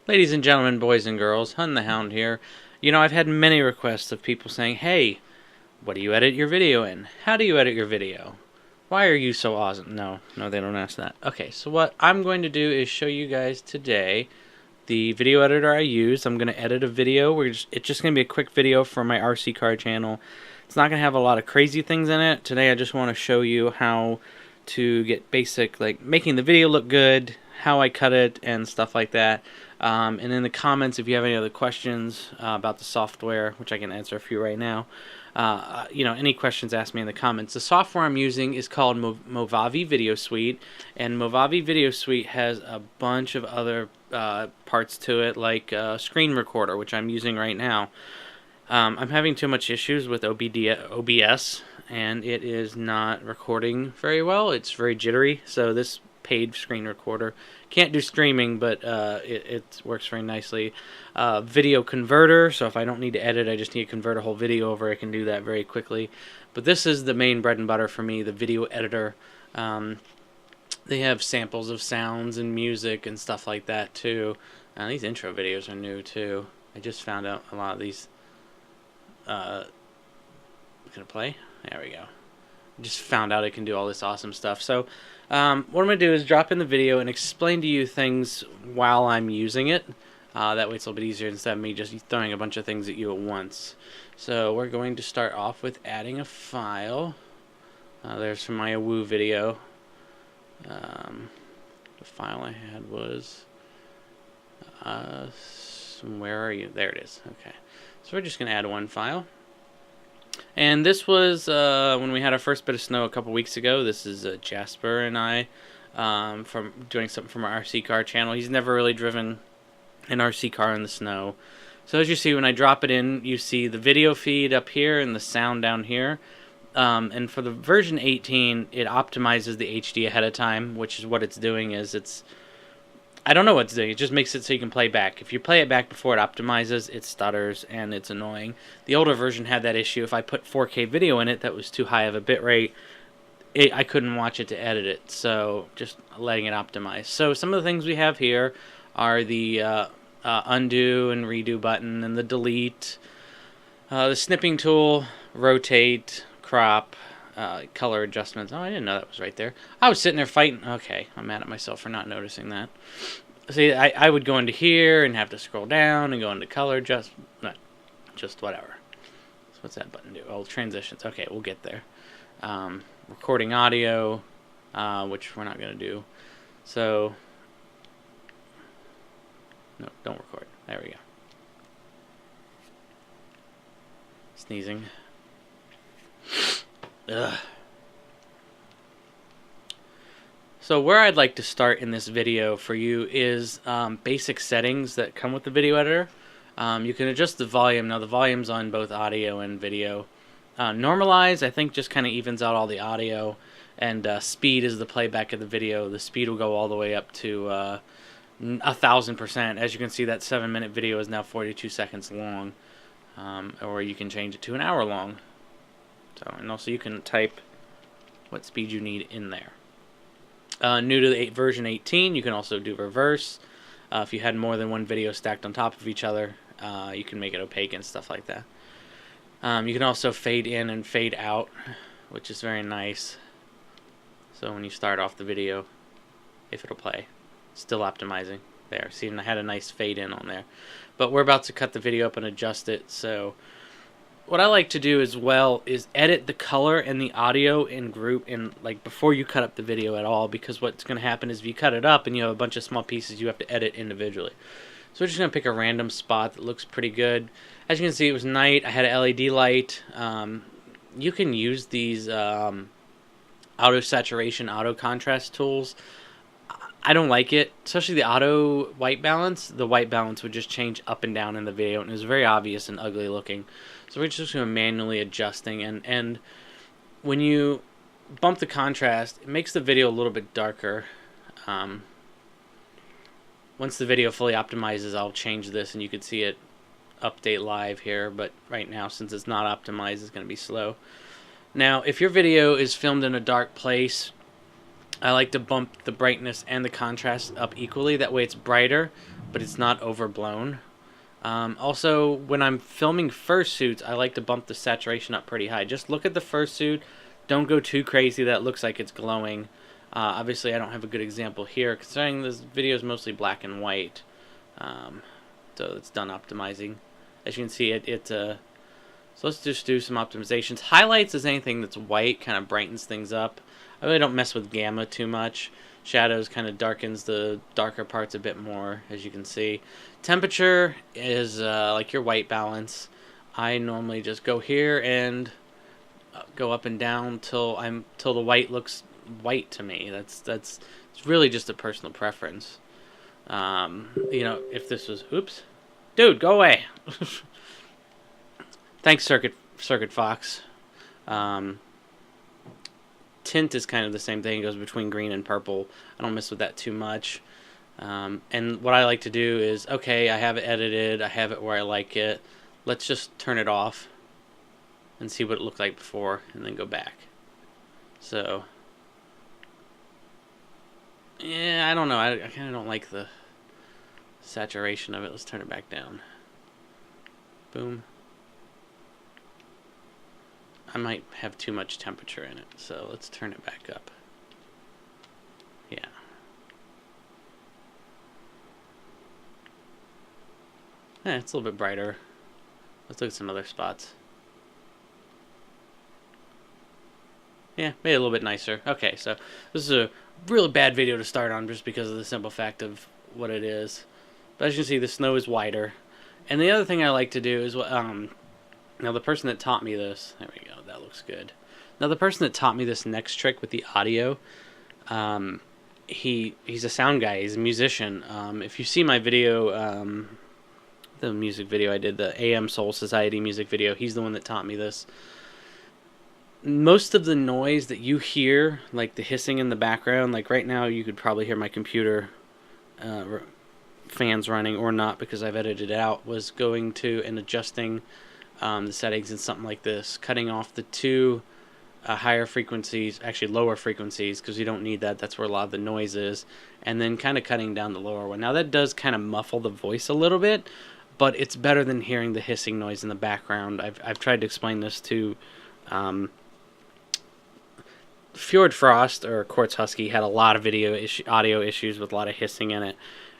Ladies and gentlemen, boys and girls, Hund the Hound here. You know, I've had many requests of people saying, hey, what do you edit your video in? How do you edit your video? Why are you so awesome? No, they don't ask that. Okay, so what I'm going to do is show you guys today the video editor I use. I'm going to edit a video. It's just going to be a quick video for my RC car channel. It's not going to have a lot of crazy things in it. Today I just want to show you how to get basic, like making the video look good, how I cut it, and stuff like that. And in the comments, if you have any other questions about the software, which I can answer a few right now, any questions, ask me in the comments. The software I'm using is called Movavi Video Suite, and Movavi Video Suite has a bunch of other parts to it, like Screen Recorder, which I'm using right now. I'm having too much issues with OBS, and it is not recording very well. It's very jittery, so this paid screen recorder can't do streaming, but it works very nicely. Video converter, so if I don't need to edit, I just need to convert a whole video over, I can do that very quickly. But this is the main bread and butter for me, the video editor. They have samples of sounds and music and stuff like that too. These intro videos are new too. I just found out a lot of these. Gonna play? There we go. Just found out I can do all this awesome stuff. So what I'm going to do is drop in the video and explain to you things while I'm using it. That way it's a little bit easier instead of me just throwing a bunch of things at you at once. So we're going to start off with adding a file. There's from my Woo video. The file I had was... where are you? There it is. Okay. So we're just going to add one file. And this was when we had our first bit of snow a couple weeks ago. This is Jasper and I from doing something from our RC car channel. He's never really driven an RC car in the snow. So as you see, when I drop it in, you see the video feed up here and the sound down here. And for the version 18, it optimizes the HD ahead of time, which is what it's doing is I don't know what it's doing. It just makes it so you can play back. If you play it back before it optimizes, it stutters and it's annoying. The older version had that issue. If I put 4K video in it that was too high of a bit rate, I couldn't watch it to edit it. So just letting it optimize. So some of the things we have here are the undo and redo button and the delete, the snipping tool, rotate, crop, color adjustments. Oh, I didn't know that was right there. I was sitting there fighting. Okay, I'm mad at myself for not noticing that. See, I would go into here and have to scroll down and go into color just whatever. So what's that button do? Oh, transitions. Okay, we'll get there. Recording audio, which we're not going to do. So, no, don't record. There we go. Sneezing. Ugh. So where I'd like to start in this video for you is basic settings that come with the video editor. You can adjust the volume. Now the volume's on both audio and video. Normalize, I think, just kind of evens out all the audio, and speed is the playback of the video. The speed will go all the way up to 1,000%. As you can see, that 7-minute video is now 42 seconds long, or you can change it to an hour long. So, and also you can type what speed you need in there. New to the version 18, you can also do reverse. If you had more than one video stacked on top of each other, you can make it opaque and stuff like that. You can also fade in and fade out, which is very nice. So when you start off the video, if it'll play, still optimizing. There, see, and I had a nice fade in on there. But we're about to cut the video up and adjust it, so what I like to do as well is edit the color and the audio in group like before you cut up the video at all, because what's going to happen is if you cut it up and you have a bunch of small pieces, you have to edit individually. So we're just going to pick a random spot that looks pretty good. As you can see, it was night. I had an LED light. You can use these auto saturation, auto contrast tools. I don't like it, especially the auto white balance. The white balance would just change up and down in the video, and it was very obvious and ugly looking. So we're just going to manually adjusting, and when you bump the contrast, it makes the video a little bit darker. Once the video fully optimizes, I'll change this, and you can see it update live here, but right now, since it's not optimized, it's going to be slow. Now, if your video is filmed in a dark place, I like to bump the brightness and the contrast up equally. That way it's brighter, but it's not overblown. Also, when I'm filming fursuits, I like to bump the saturation up pretty high. Just look at the fursuit. Don't go too crazy that it looks like it's glowing. Obviously, I don't have a good example here, considering this video is mostly black and white. So it's done optimizing. As you can see, so let's just do some optimizations. Highlights is anything that's white, kind of brightens things up. I really don't mess with gamma too much. Shadows kind of darkens the darker parts a bit more, as you can see. Temperature is like your white balance. I normally just go here and go up and down till the white looks white to me. It's really just a personal preference. You know, if this was, oops, dude, go away. Thanks, Circuit Fox. Tint is kind of the same thing. It goes between green and purple. I don't mess with that too much. And what I like to do is, okay, I have it edited. I have it where I like it. Let's just turn it off and see what it looked like before, and then go back. So, yeah, I don't know. I kind of don't like the saturation of it. Let's turn it back down. Boom. I might have too much temperature in it, so let's turn it back up. Yeah. It's a little bit brighter. Let's look at some other spots. Yeah, made it a little bit nicer. Okay, so this is a really bad video to start on just because of the simple fact of what it is. But as you can see, the snow is wider. And the other thing I like to do is, now the person that taught me this, there we go, that looks good. Now the person that taught me this next trick with the audio, he's a sound guy, he's a musician. If you see my video, the music video I did, the AM Soul Society music video, he's the one that taught me this. Most of the noise that you hear, like the hissing in the background, like right now you could probably hear my computer fans running or not because I've edited it out, was going to and adjusting the settings in something like this, cutting off the two higher frequencies, actually lower frequencies, because you don't need that, that's where a lot of the noise is, and then kind of cutting down the lower one. Now that does kind of muffle the voice a little bit, but it's better than hearing the hissing noise in the background. I've tried to explain this to Fjord Frost, or Quartz Husky, had a lot of audio issues with a lot of hissing in it,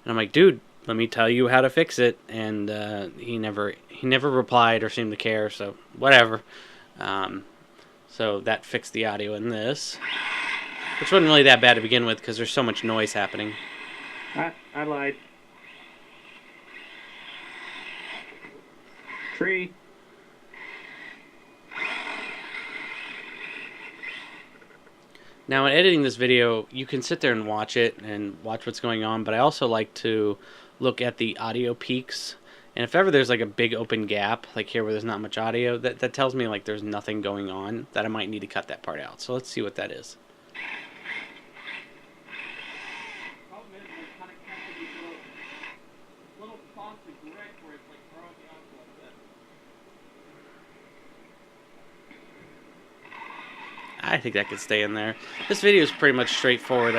and I'm like, dude, let me tell you how to fix it. And he never replied or seemed to care, so whatever. So that fixed the audio in this, which wasn't really that bad to begin with because there's so much noise happening. I lied. Tree. Now, in editing this video, you can sit there and watch it and watch what's going on, but I also like to look at the audio peaks. And if ever there's like a big open gap, like here where there's not much audio, that tells me like there's nothing going on, that I might need to cut that part out. So let's see what that is. I think that could stay in there. This video is pretty much straightforward.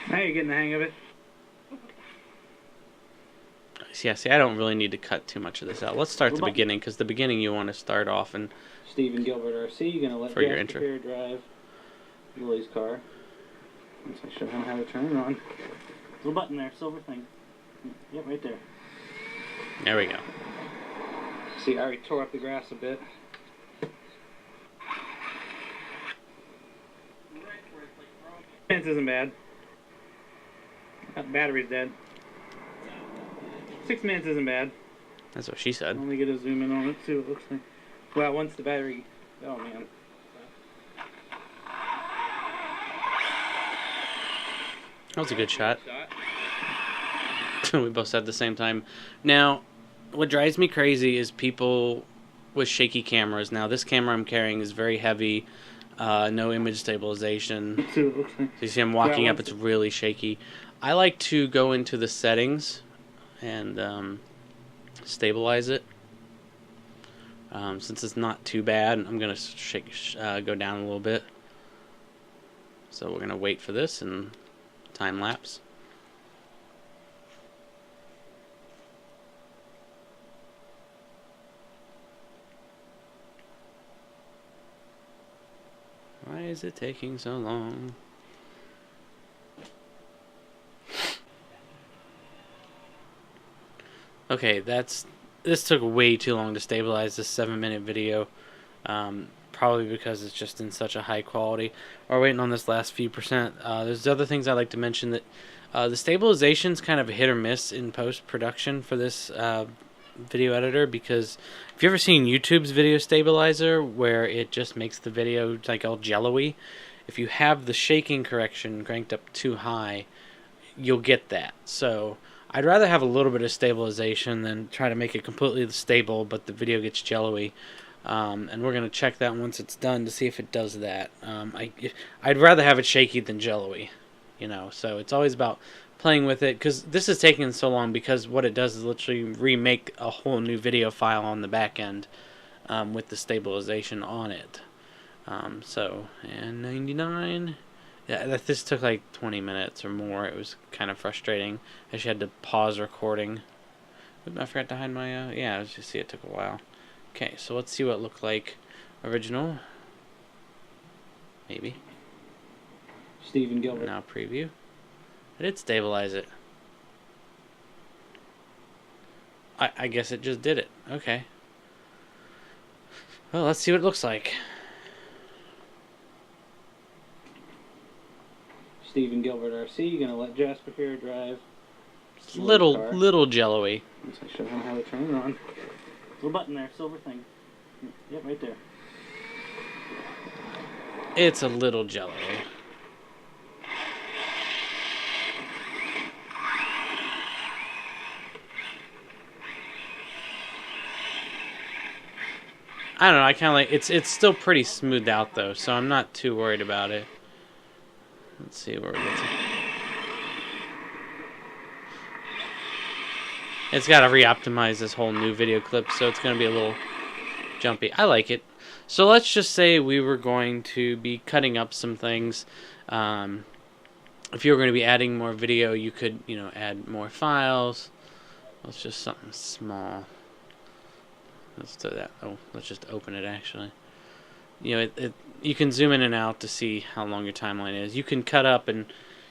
Now you're getting the hang of it. Yeah, see, I don't really need to cut too much of this out. Let's start the beginning, because the beginning you want to start off and Stephen Gilbert RC, you're gonna let for your intro drive Lily's car. Once I show him how to turn it on. Little button there, silver thing. Yep, right there. There we go. See, I already tore up the grass a bit. Fence isn't bad. Battery's dead. 6 minutes isn't bad. That's what she said. Let me get a zoom in on it, see what it looks like. Well, once the battery... Oh, man. That was a good shot. We both said at the same time. Now, what drives me crazy is people with shaky cameras. Now, this camera I'm carrying is very heavy, no image stabilization. Let's see what it looks like. So you see I'm walking up, it's really shaky. I like to go into the settings and stabilize it. Since it's not too bad, I'm going to go down a little bit. So we're going to wait for this and time lapse. Why is it taking so long? Okay, this took way too long to stabilize this 7-minute video. Probably because it's just in such a high quality. We're waiting on this last few percent. There's other things I'd like to mention that the stabilization's kind of a hit or miss in post-production for this video editor, because if you've ever seen YouTube's video stabilizer where it just makes the video like all jello-y, if you have the shaking correction cranked up too high, you'll get that. So I'd rather have a little bit of stabilization than try to make it completely stable but the video gets jello-y. And we're going to check that once it's done to see if it does that. I'd rather have it shaky than jello-y, you know, so it's always about playing with it, because this is taking so long because what it does is literally remake a whole new video file on the back end with the stabilization on it. And 99. Yeah, this took like 20 minutes or more. It was kind of frustrating. I actually had to pause recording. Oops, I forgot to hide my, yeah, as you see, it took a while. Okay, so let's see what it looked like original. Maybe. Stephen Gilbert. Now preview. I did stabilize it. I guess it just did it. Okay. Well, let's see what it looks like. Stephen Gilbert RC, gonna let Jasper here drive. It's little jello-y. Once I show him how to turn it on. Little button there, silver thing. Yep, right there. It's a little jello-y. I don't know, I kind of like it's still pretty smoothed out though, so I'm not too worried about it. Let's see where we get to. It's got to re-optimize this whole new video clip, so it's going to be a little jumpy. I like it. So let's just say we were going to be cutting up some things. If you were going to be adding more video, you could, you know, add more files. Let's just something small. Let's do that. Oh, let's just open it actually. You know, you can zoom in and out to see how long your timeline is. You can cut up and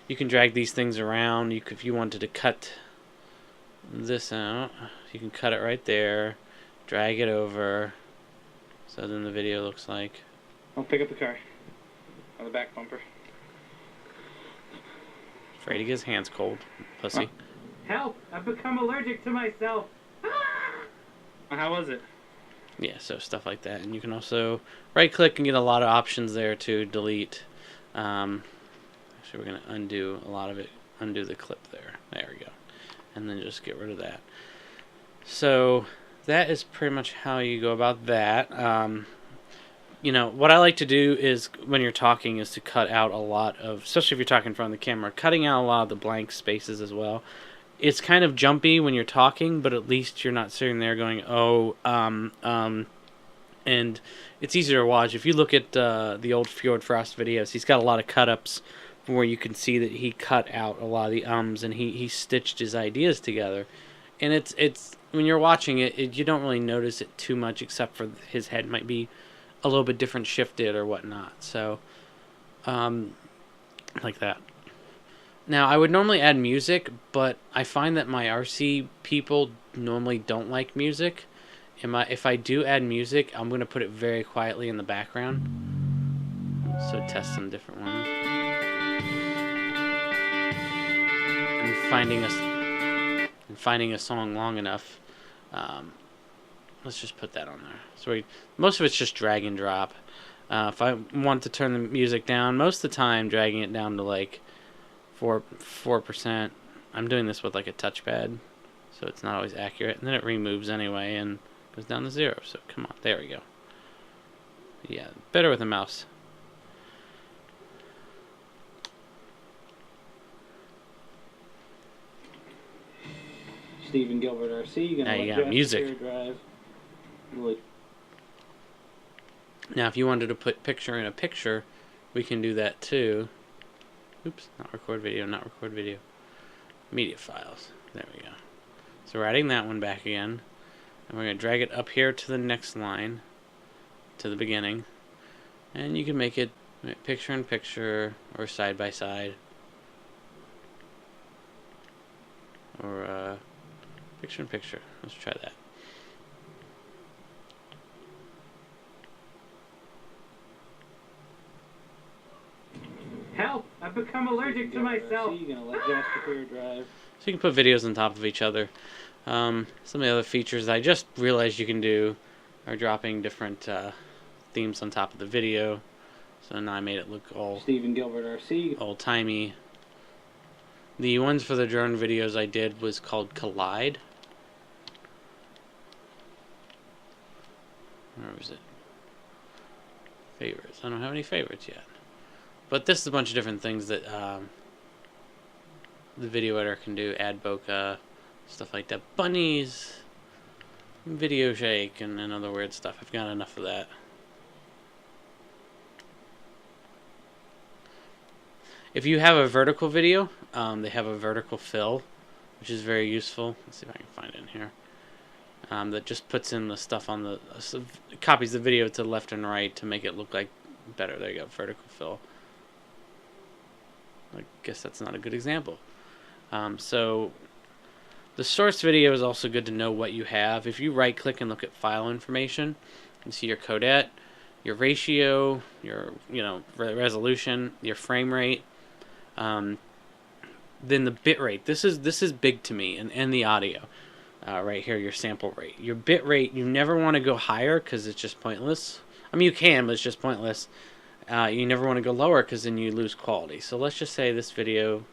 you can drag these things around. If you wanted to cut this out, you can cut it right there, drag it over, so then the video looks like. I'll pick up the car on the back bumper. Afraid to get his hands cold, pussy. Help! I've become allergic to myself. How was it? Yeah, so stuff like that, and you can also right click and get a lot of options there to delete. Actually, we're gonna undo a lot of it. Undo the clip there. There we go. And then just get rid of that. So that is pretty much how you go about that. You know, what I like to do is when you're talking is to cut out a lot of, especially if you're talking in front of the camera, cutting out a lot of the blank spaces as well. It's kind of jumpy when you're talking, but at least you're not sitting there going, oh, and it's easier to watch. If you look at the old Fjord Frost videos, he's got a lot of cut-ups where you can see that he cut out a lot of the and he stitched his ideas together. And it's when you're watching it, you don't really notice it too much, except for his head might be a little bit different shifted or whatnot. So, like that. Now, I would normally add music, but I find that my RC people normally don't like music. If I do add music, I'm going to put it very quietly in the background. So test some different ones. And finding a song long enough. Let's just put that on there. So most of it's just drag and drop. If I want to turn the music down, most of the time dragging it down to like 4%. I'm doing this with like a touchpad, so it's not always accurate. And then it removes anyway and goes down to 0. So come on, there we go. Yeah, better with a mouse. Stephen Gilbert RC, gonna now you let got Jasper music. Drive. Now, if you wanted to put picture in a picture, we can do that too. Oops, not record video, not record video. Media files. There we go. So we're adding that one back again. And we're going to drag it up here to the next line, to the beginning. And you can make it picture in picture or side by side. Or picture in picture. Let's try that. Help! I've become allergic to myself. You're gonna let Jasper clear drive. So you can put videos on top of each other. Some of the other features I just realized you can do are dropping different themes on top of the video. So now I made it look all Stephen Gilbert RC. old-timey. The ones for the drone videos I did was called Collide. Where was it? Favorites. I don't have any favorites yet. But this is a bunch of different things that the video editor can do. Add bokeh, stuff like that. Bunnies, video shake, and other weird stuff. I've got enough of that. If you have a vertical video, they have a vertical fill, which is very useful. Let's see if I can find it in here. That just puts in the stuff on the copies the video to the left and right to make it look like better. There you go, vertical fill. I guess that's not a good example. So the source video is also good to know what you have. If you right click and look at file information, you see your codec, your ratio, your resolution, your frame rate, then the bit rate. This is big to me, and the audio. Right here, your sample rate. Your bit rate, you never want to go higher because it's just pointless. I mean, you can, but it's just pointless. You never want to go lower because then you lose quality. So let's just say this video,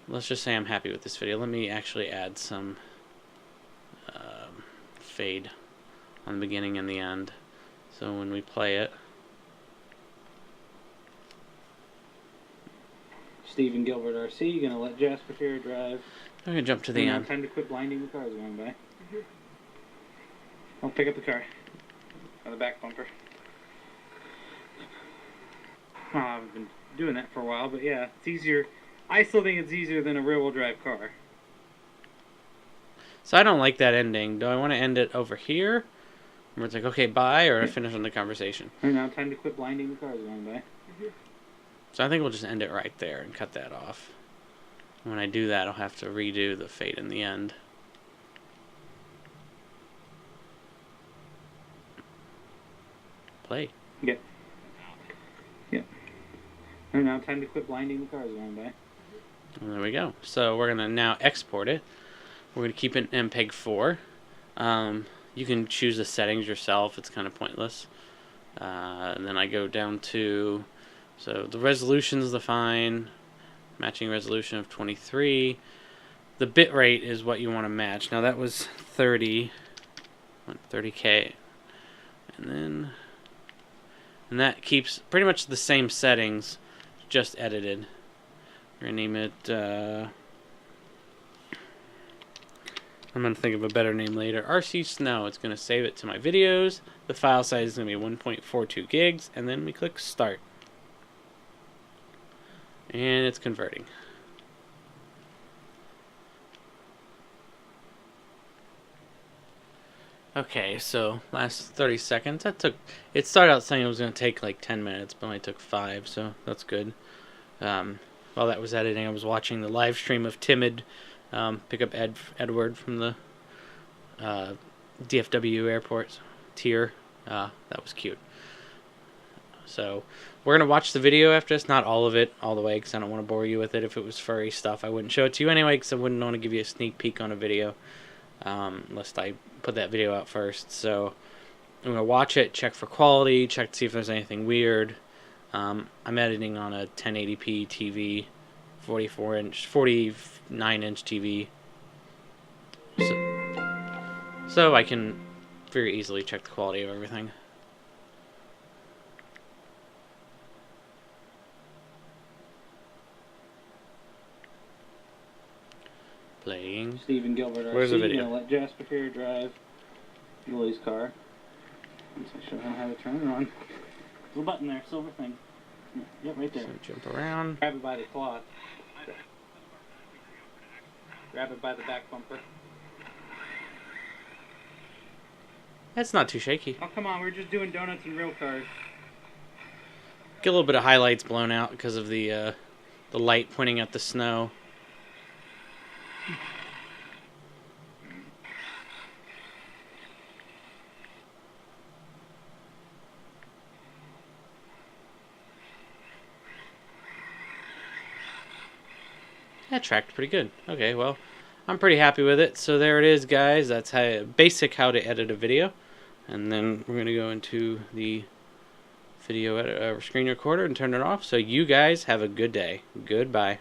let's just say I'm happy with this video. Let me actually add some fade on the beginning and the end. So when we play it, Stephen Gilbert RC, you're gonna let Jasper here drive. I'm going to jump to the end. Time to quit blinding the cars going by. I'll pick up the car. On the back bumper. Well, I've been doing that for a while, but yeah, it's easier. I still think it's easier than a rear-wheel drive car. So I don't like that ending. Do I want to end it over here? Where it's like, okay, bye, or finish on the conversation? Right now, time to quit blinding the cars going by. So I think we'll just end it right there and cut that off. When I do that, I'll have to redo the fade in the end. Play. Yep. Yep. And now time to quit blinding the cars going by. And there we go. So we're going to now export it. We're going to keep it in MPEG 4. You can choose the settings yourself. It's kind of pointless. And then I go down to... So the resolution is fine. Matching resolution of 23. The bit rate is what you want to match. Now that was 30. 30K. And that keeps pretty much the same settings, just edited. We're going to name it... I'm going to think of a better name later. RC Snow. It's going to save it to my videos. The file size is going to be 1.42 gigs. And then we click Start. And it's converting. Okay, so last 30 seconds. It started out saying it was going to take like 10 minutes, but only took 5, so that's good. While that was editing, I was watching the live stream of Timid pick up Edward from the DFW airport tier. That was cute. So we're going to watch the video after this. Not all of it, all the way, because I don't want to bore you with it. If it was furry stuff, I wouldn't show it to you anyway, because I wouldn't want to give you a sneak peek on a video, unless I put that video out first. So I'm going to watch it, check for quality, check to see if there's anything weird. I'm editing on a 1080p TV, 49-inch TV. So I can very easily check the quality of everything. Playing. Stephen Gilbert RC. Where's the video? Gonna let Jasper here drive Lilly's car. Once I show him how to turn it on. Little button there, silver thing. Yep, right there. So jump around. Grab it by the cloth. Grab it by the back bumper. That's not too shaky. Oh, come on, we're just doing donuts and real cars. Get a little bit of highlights blown out because of the light pointing at the snow. That tracked pretty good. Okay, well, I'm pretty happy with it. So there it is, guys. That's how to edit a video. And then we're going to go into the video screen recorder and turn it off. So you guys have a good day. Goodbye.